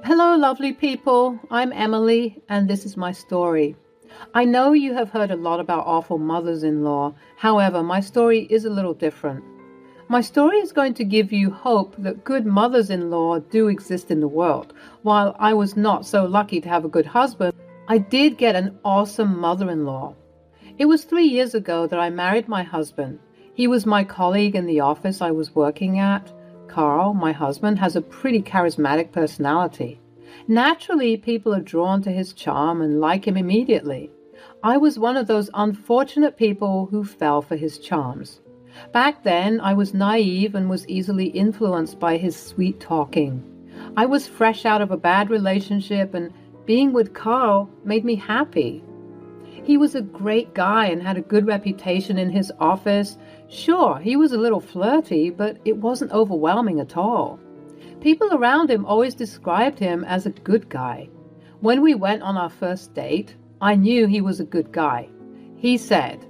Hello, lovely people. I'm Emily, and this is my story. I know you have heard a lot about awful mothers-in-law. However, my story is a little different. My story is going to give you hope that good mothers-in-law do exist in the world. While I was not so lucky to have a good husband, I did get an awesome mother-in-law. It was 3 years ago that I married my husband. He was my colleague in the office I was working at. Carl, my husband, has a pretty charismatic personality. Naturally, people are drawn to his charm and like him immediately. I was one of those unfortunate people who fell for his charms. Back then, I was naive and was easily influenced by his sweet talking. I was fresh out of a bad relationship, and being with Carl made me happy. He was a great guy and had a good reputation in his office. Sure, he was a little flirty, but it wasn't overwhelming at all. People around him always described him as a good guy. When we went on our first date, I knew he was a good guy. He said,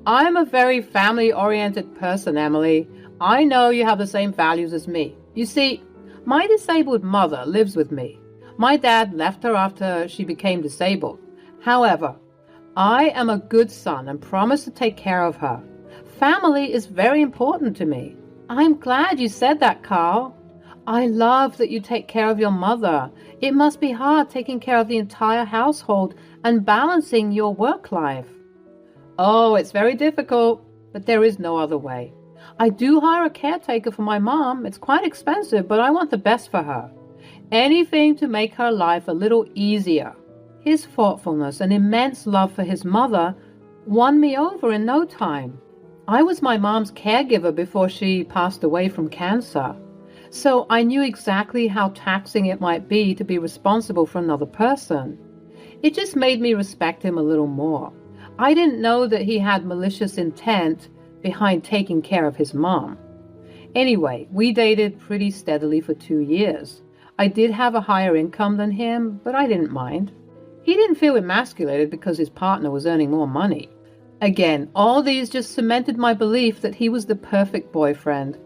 "I'm a very family-oriented person, Emily. I know you have the same values as me. You see, my disabled mother lives with me. My dad left her after she became disabled. However, I am a good son and promise to take care of her. Family is very important to me." "I'm glad you said that, Carl. I love that you take care of your mother. It must be hard taking care of the entire household and balancing your work life." "Oh, it's very difficult, but there is no other way. I do hire a caretaker for my mom. It's quite expensive, but I want the best for her. Anything to make her life a little easier." His thoughtfulness and immense love for his mother won me over in no time. I was my mom's caregiver before she passed away from cancer, so I knew exactly how taxing it might be to be responsible for another person. It just made me respect him a little more. I didn't know that he had malicious intent behind taking care of his mom. Anyway, we dated pretty steadily for 2 years. I did have a higher income than him, but I didn't mind. He didn't feel emasculated because his partner was earning more money. Again, all these just cemented my belief that he was the perfect boyfriend.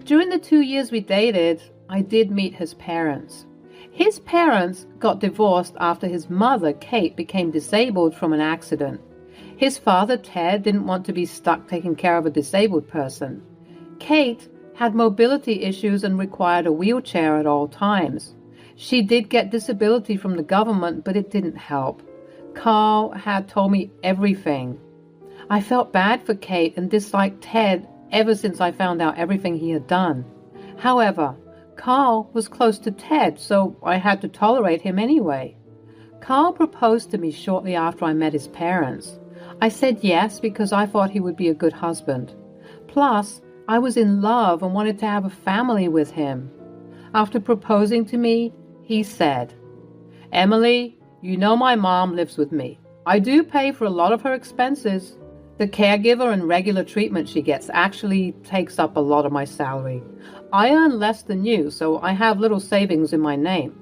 During the 2 years we dated, I did meet his parents. His parents got divorced after his mother, Kate, became disabled from an accident. His father, Ted, didn't want to be stuck taking care of a disabled person. Kate had mobility issues and required a wheelchair at all times. She did get disability from the government, but it didn't help. Carl had told me everything. I felt bad for Kate and disliked Ted ever since I found out everything he had done. However, Carl was close to Ted, so I had to tolerate him anyway. Carl proposed to me shortly after I met his parents. I said yes because I thought he would be a good husband. Plus, I was in love and wanted to have a family with him. After proposing to me, he said, "Emily, you know my mom lives with me. I do pay for a lot of her expenses. The caregiver and regular treatment she gets actually takes up a lot of my salary. I earn less than you, so I have little savings in my name.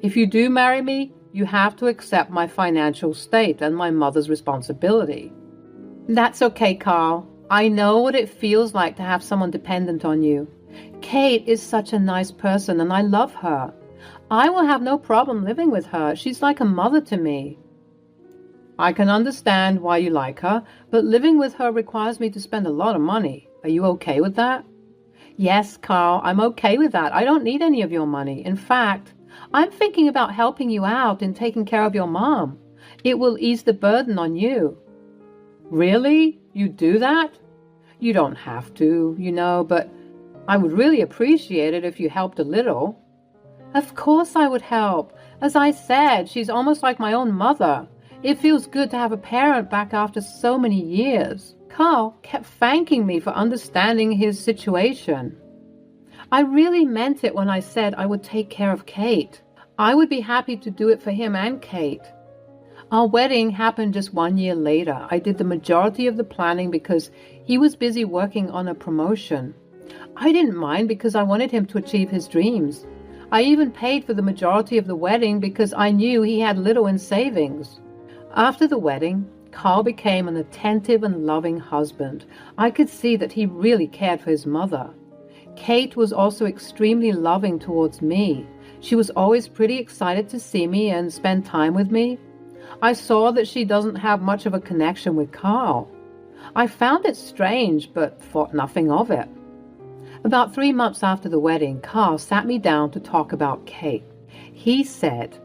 If you do marry me, you have to accept my financial state and my mother's responsibility." "That's okay, Carl. I know what it feels like to have someone dependent on you. Kate is such a nice person and I love her. I will have no problem living with her. She's like a mother to me." "I can understand why you like her, but living with her requires me to spend a lot of money. Are you okay with that?" "Yes, Carl, I'm okay with that. I don't need any of your money. In fact, I'm thinking about helping you out in taking care of your mom. It will ease the burden on you." "Really? You do that?" "You don't have to, but I would really appreciate it if you helped a little." "Of course I would help. As I said, she's almost like my own mother. It feels good to have a parent back after so many years." Carl kept thanking me for understanding his situation. I really meant it when I said I would take care of Kate. I would be happy to do it for him and Kate. Our wedding happened just 1 year later. I did the majority of the planning because he was busy working on a promotion. I didn't mind because I wanted him to achieve his dreams. I even paid for the majority of the wedding because I knew he had little in savings. After the wedding, Carl became an attentive and loving husband. I could see that he really cared for his mother. Kate was also extremely loving towards me. She was always pretty excited to see me and spend time with me. I saw that she doesn't have much of a connection with Carl. I found it strange, but thought nothing of it. About 3 months after the wedding, Carl sat me down to talk about Kate. He said,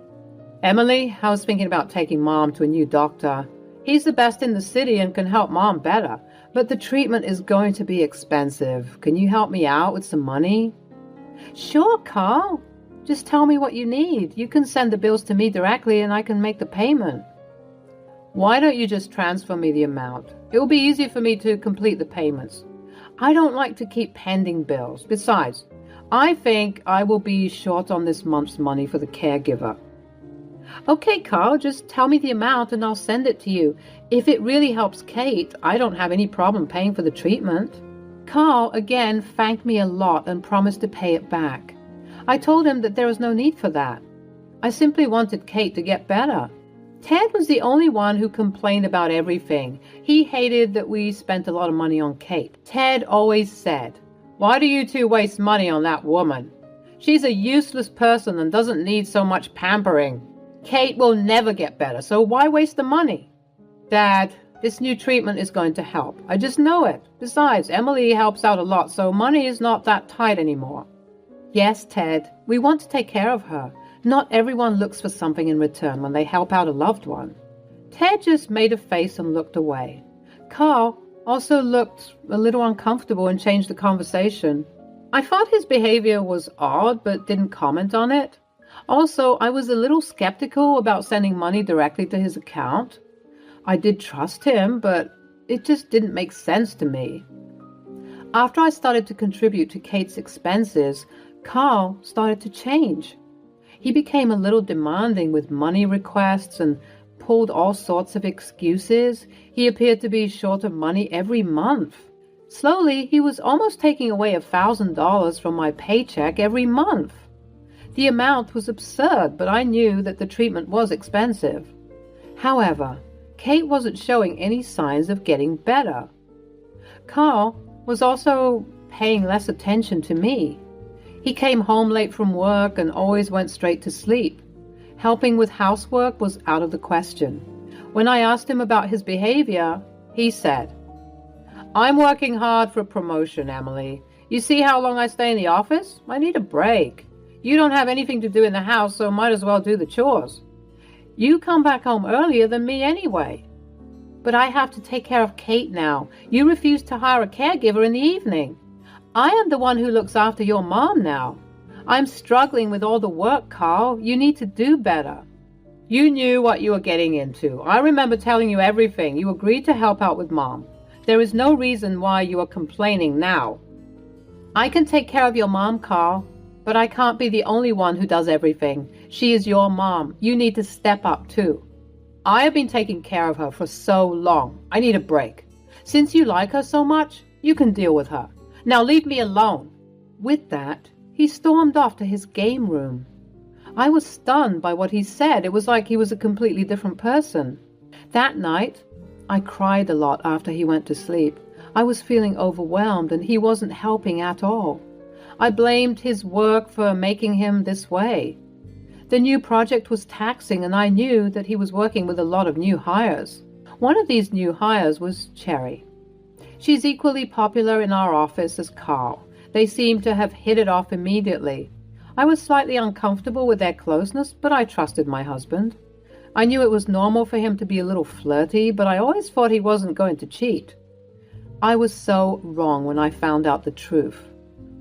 "Emily, I was thinking about taking Mom to a new doctor. He's the best in the city and can help Mom better, but the treatment is going to be expensive. Can you help me out with some money?" "Sure, Carl. Just tell me what you need. You can send the bills to me directly and I can make the payment." "Why don't you just transfer me the amount? It will be easier for me to complete the payments. I don't like to keep pending bills. Besides, I think I will be short on this month's money for the caregiver." "Okay, Carl, just tell me the amount and I'll send it to you. If it really helps Kate, I don't have any problem paying for the treatment." Carl again thanked me a lot and promised to pay it back. I told him that there was no need for that. I simply wanted Kate to get better. Ted was the only one who complained about everything. He hated that we spent a lot of money on Kate. Ted always said, "Why do you two waste money on that woman? She's a useless person and doesn't need so much pampering. Kate will never get better, so why waste the money?" "Dad, this new treatment is going to help. I just know it. Besides, Emily helps out a lot, so money is not that tight anymore." "Yes, Ted, we want to take care of her. Not everyone looks for something in return when they help out a loved one." Ted just made a face and looked away. Carl also looked a little uncomfortable and changed the conversation. I thought his behavior was odd, but didn't comment on it. Also, I was a little skeptical about sending money directly to his account. I did trust him, but it just didn't make sense to me. After I started to contribute to Kate's expenses, Carl started to change. He became a little demanding with money requests and pulled all sorts of excuses. He appeared to be short of money every month. Slowly, he was almost taking away $1,000 from my paycheck every month. The amount was absurd, but I knew that the treatment was expensive. However, Kate wasn't showing any signs of getting better. Carl was also paying less attention to me. He came home late from work and always went straight to sleep. Helping with housework was out of the question. When I asked him about his behavior, he said, "I'm working hard for a promotion, Emily. You see how long I stay in the office? I need a break. You don't have anything to do in the house, so might as well do the chores. You come back home earlier than me anyway." "But I have to take care of Kate now. You refuse to hire a caregiver in the evening. I am the one who looks after your mom now. I'm struggling with all the work, Carl. You need to do better." "You knew what you were getting into. I remember telling you everything. You agreed to help out with Mom. There is no reason why you are complaining now." "I can take care of your mom, Carl, but I can't be the only one who does everything. She is your mom. You need to step up too." "I have been taking care of her for so long. I need a break. Since you like her so much, you can deal with her. Now leave me alone." With that, he stormed off to his game room. I was stunned by what he said. It was like he was a completely different person. That night, I cried a lot after he went to sleep. I was feeling overwhelmed and he wasn't helping at all. I blamed his work for making him this way. The new project was taxing and I knew that he was working with a lot of new hires. One of these new hires was Cherry. She's equally popular in our office as Carl. They seemed to have hit it off immediately. I was slightly uncomfortable with their closeness, but I trusted my husband. I knew it was normal for him to be a little flirty, but I always thought he wasn't going to cheat. I was so wrong when I found out the truth.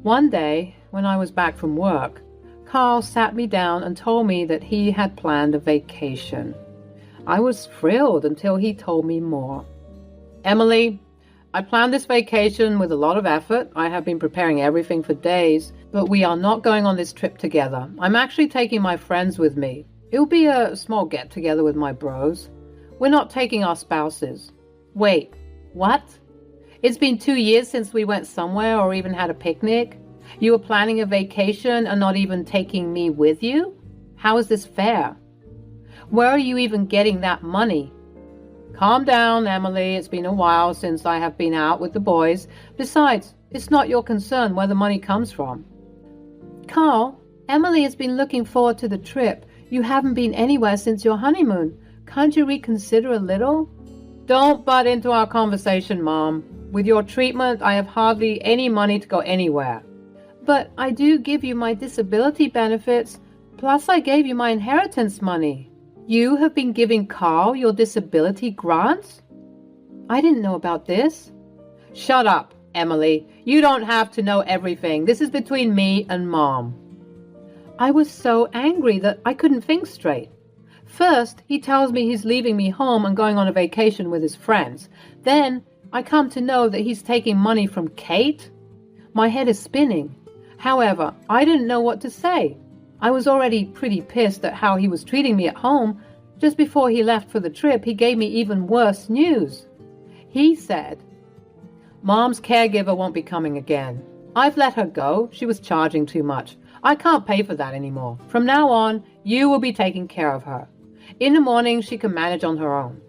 One day, when I was back from work, Carl sat me down and told me that he had planned a vacation. I was thrilled until he told me more. "Emily, I planned this vacation with a lot of effort. I have been preparing everything for days, but we are not going on this trip together. I'm actually taking my friends with me. It will be a small get-together with my bros. We're not taking our spouses." "Wait, what? It's been 2 years since we went somewhere or even had a picnic. You were planning a vacation and not even taking me with you? How is this fair? Where are you even getting that money?" "Calm down, Emily. It's been a while since I have been out with the boys. Besides, it's not your concern where the money comes from." "Carl, Emily has been looking forward to the trip. You haven't been anywhere since your honeymoon. Can't you reconsider a little? Don't butt into our conversation, Mom. With your treatment, I have hardly any money to go anywhere. But I do give you my disability benefits, plus I gave you my inheritance money. You have been giving Carl your disability grants? I didn't know about this. Shut up, Emily. You don't have to know everything. This is between me and Mom. I was so angry that I couldn't think straight. First, he tells me he's leaving me home and going on a vacation with his friends. Then, I come to know that he's taking money from Kate. My head is spinning. However, I didn't know what to say. I was already pretty pissed at how he was treating me at home. Just before he left for the trip, he gave me even worse news. He said, Mom's caregiver won't be coming again. I've let her go. She was charging too much. I can't pay for that anymore. From now on, you will be taking care of her. In the morning, she can manage on her own.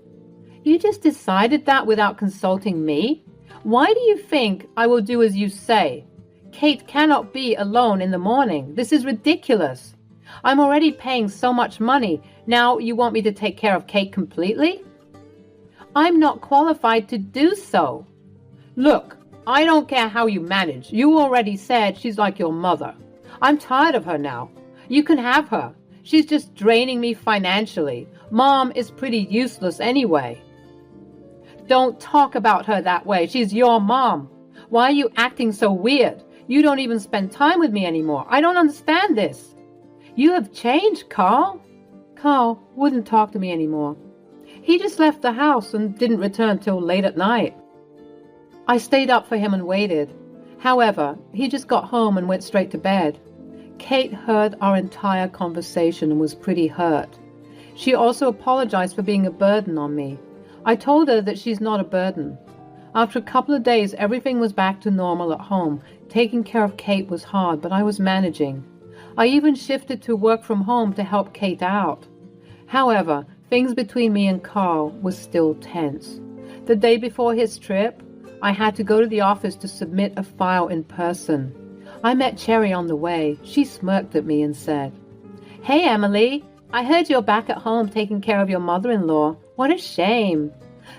You just decided that without consulting me? Why do you think I will do as you say? Kate cannot be alone in the morning. This is ridiculous. I'm already paying so much money. Now you want me to take care of Kate completely? I'm not qualified to do so. Look, I don't care how you manage. You already said she's like your mother. I'm tired of her now. You can have her. She's just draining me financially. Mom is pretty useless anyway. Don't talk about her that way. She's your mom. Why are you acting so weird? You don't even spend time with me anymore. I don't understand this. You have changed, Carl. Carl wouldn't talk to me anymore. He just left the house and didn't return till late at night. I stayed up for him and waited. However, he just got home and went straight to bed. Kate heard our entire conversation and was pretty hurt. She also apologized for being a burden on me. I told her that she's not a burden. After a couple of days, everything was back to normal at home. Taking care of Kate was hard, but I was managing. I even shifted to work from home to help Kate out. However, things between me and Carl were still tense. The day before his trip, I had to go to the office to submit a file in person. I met Cherry on the way. She smirked at me and said, Hey, Emily, I heard you're back at home taking care of your mother-in-law. What a shame.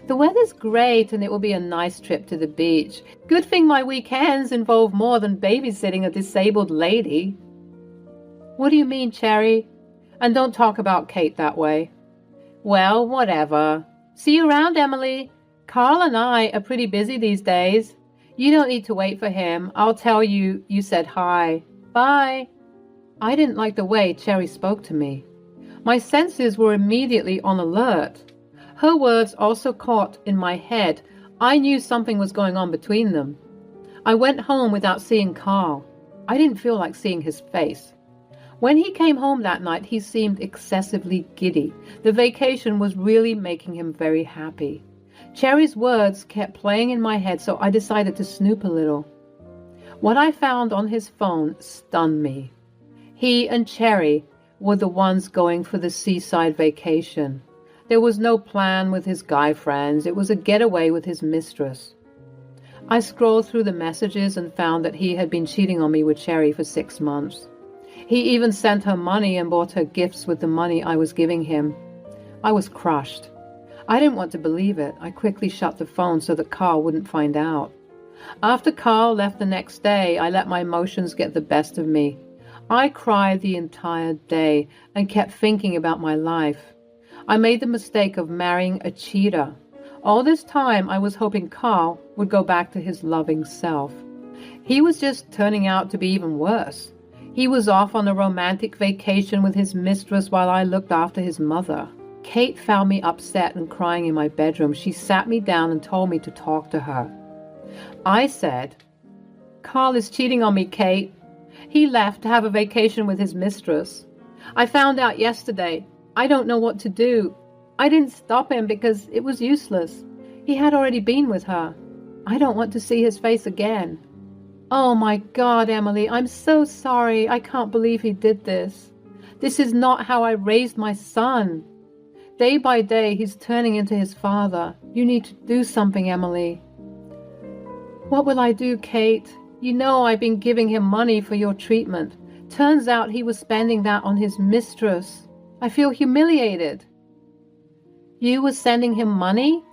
The weather's great and it will be a nice trip to the beach. Good thing my weekends involve more than babysitting a disabled lady. What do you mean, Cherry? And don't talk about Kate that way. Well, whatever. See you around, Emily. Carl and I are pretty busy these days. You don't need to wait for him. I'll tell you said hi. Bye. I didn't like the way Cherry spoke to me. My senses were immediately on alert. Her words also caught in my head. I knew something was going on between them. I went home without seeing Carl. I didn't feel like seeing his face. When he came home that night, he seemed excessively giddy. The vacation was really making him very happy. Cherry's words kept playing in my head, so I decided to snoop a little. What I found on his phone stunned me. He and Cherry were the ones going for the seaside vacation. There was no plan with his guy friends. It was a getaway with his mistress. I scrolled through the messages and found that he had been cheating on me with Cherry for 6 months. He even sent her money and bought her gifts with the money I was giving him. I was crushed. I didn't want to believe it. I quickly shut the phone so that Carl wouldn't find out. After Carl left the next day, I let my emotions get the best of me. I cried the entire day and kept thinking about my life. I made the mistake of marrying a cheater. All this time, I was hoping Carl would go back to his loving self. He was just turning out to be even worse. He was off on a romantic vacation with his mistress while I looked after his mother. Kate found me upset and crying in my bedroom. She sat me down and told me to talk to her. I said, Carl is cheating on me, Kate. He left to have a vacation with his mistress. I found out yesterday. I don't know what to do. I didn't stop him because it was useless. He had already been with her. I don't want to see his face again. Oh my God, Emily, I'm so sorry. I can't believe he did this. This is not how I raised my son. Day by day, he's turning into his father. You need to do something, Emily. What will I do, Kate? You know I've been giving him money for your treatment. Turns out he was spending that on his mistress. I feel humiliated. You were sending him money?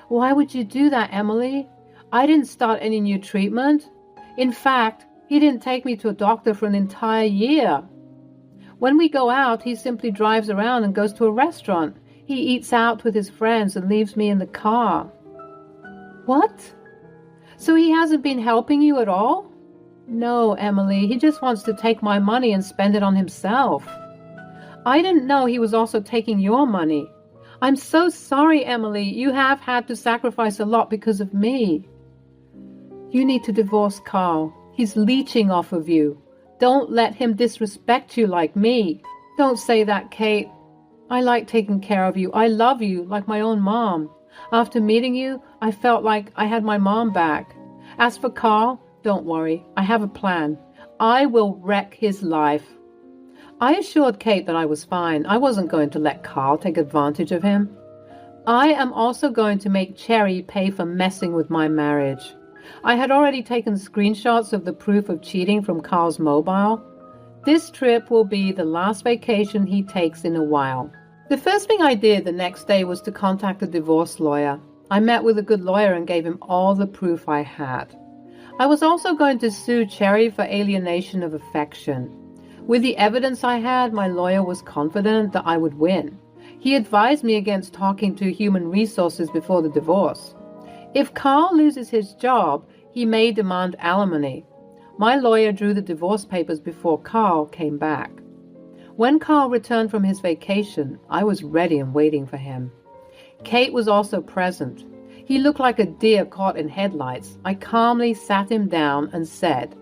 Why would you do that, Emily? I didn't start any new treatment. In fact, he didn't take me to a doctor for an entire year. When we go out, he simply drives around and goes to a restaurant. He eats out with his friends and leaves me in the car. What? So he hasn't been helping you at all? No, Emily, he just wants to take my money and spend it on himself. I didn't know he was also taking your money. I'm so sorry, Emily. You have had to sacrifice a lot because of me. You need to divorce Carl. He's leeching off of you. Don't let him disrespect you like me. Don't say that, Kate. I like taking care of you. I love you like my own mom. After meeting you, I felt like I had my mom back. As for Carl, don't worry. I have a plan. I will wreck his life. I assured Kate that I was fine. I wasn't going to let Carl take advantage of him. I am also going to make Cherry pay for messing with my marriage. I had already taken screenshots of the proof of cheating from Carl's mobile. This trip will be the last vacation he takes in a while. The first thing I did the next day was to contact a divorce lawyer. I met with a good lawyer and gave him all the proof I had. I was also going to sue Cherry for alienation of affection. With the evidence I had, my lawyer was confident that I would win. He advised me against talking to human resources before the divorce. If Carl loses his job, he may demand alimony. My lawyer drew the divorce papers before Carl came back. When Carl returned from his vacation, I was ready and waiting for him. Kate was also present. He looked like a deer caught in headlights. I calmly sat him down and said,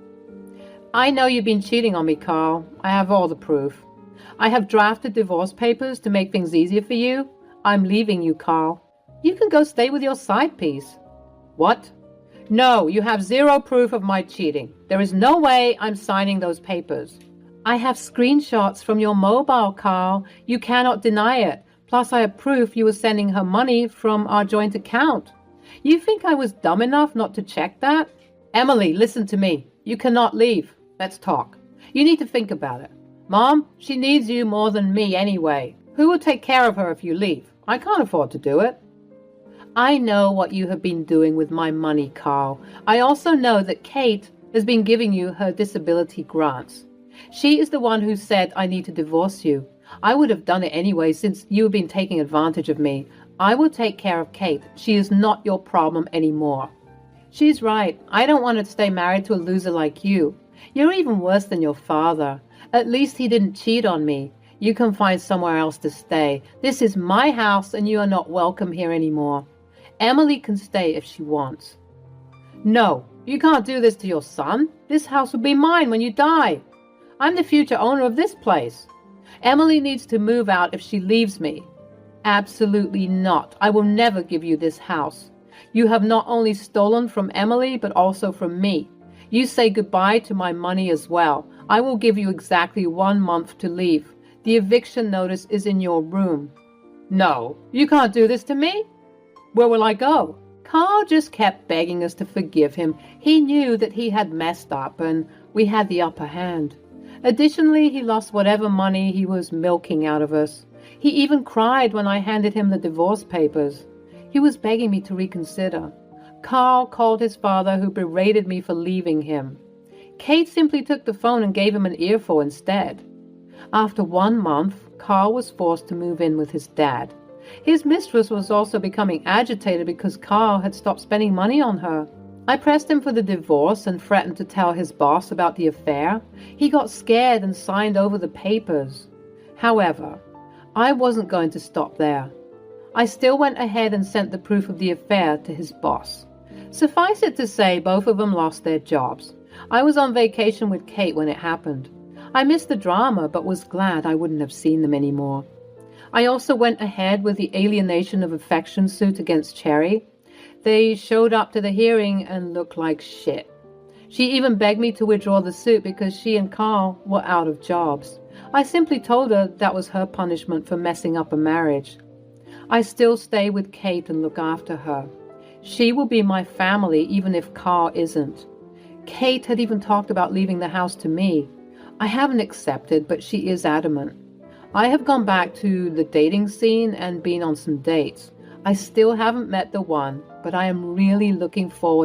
I know you've been cheating on me, Carl. I have all the proof. I have drafted divorce papers to make things easier for you. I'm leaving you, Carl. You can go stay with your side piece. What? No, you have zero proof of my cheating. There is no way I'm signing those papers. I have screenshots from your mobile, Carl. You cannot deny it. Plus, I have proof you were sending her money from our joint account. You think I was dumb enough not to check that? Emily, listen to me. You cannot leave. Let's talk. You need to think about it. Mom, she needs you more than me anyway. Who will take care of her if you leave? I can't afford to do it. I know what you have been doing with my money, Carl. I also know that Kate has been giving you her disability grants. She is the one who said I need to divorce you. I would have done it anyway since you have been taking advantage of me. I will take care of Kate. She is not your problem anymore. She's right. I don't want to stay married to a loser like you. You're even worse than your father. At least he didn't cheat on me. You can find somewhere else to stay. This is my house and you are not welcome here anymore. Emily can stay if she wants. No, you can't do this to your son. This house will be mine when you die. I'm the future owner of this place. Emily needs to move out if she leaves me. Absolutely not. I will never give you this house. You have not only stolen from Emily, but also from me. You say goodbye to my money as well. I will give you exactly 1 month to leave. The eviction notice is in your room. No, you can't do this to me. Where will I go? Carl just kept begging us to forgive him. He knew that he had messed up and we had the upper hand. Additionally, he lost whatever money he was milking out of us. He even cried when I handed him the divorce papers. He was begging me to reconsider. Carl called his father, who berated me for leaving him. Kate simply took the phone and gave him an earful instead. After 1 month, Carl was forced to move in with his dad. His mistress was also becoming agitated because Carl had stopped spending money on her. I pressed him for the divorce and threatened to tell his boss about the affair. He got scared and signed over the papers. However, I wasn't going to stop there. I still went ahead and sent the proof of the affair to his boss. Suffice it to say, both of them lost their jobs. I was on vacation with Kate when it happened. I missed the drama, but was glad I wouldn't have seen them anymore. I also went ahead with the alienation of affection suit against Cherry. They showed up to the hearing and looked like shit. She even begged me to withdraw the suit because she and Carl were out of jobs. I simply told her that was her punishment for messing up a marriage. I still stay with Kate and look after her. She will be my family even if Carl isn't. Kate had even talked about leaving the house to me. I haven't accepted, but she is adamant. I have gone back to the dating scene and been on some dates. I still haven't met the one, but I am really looking forward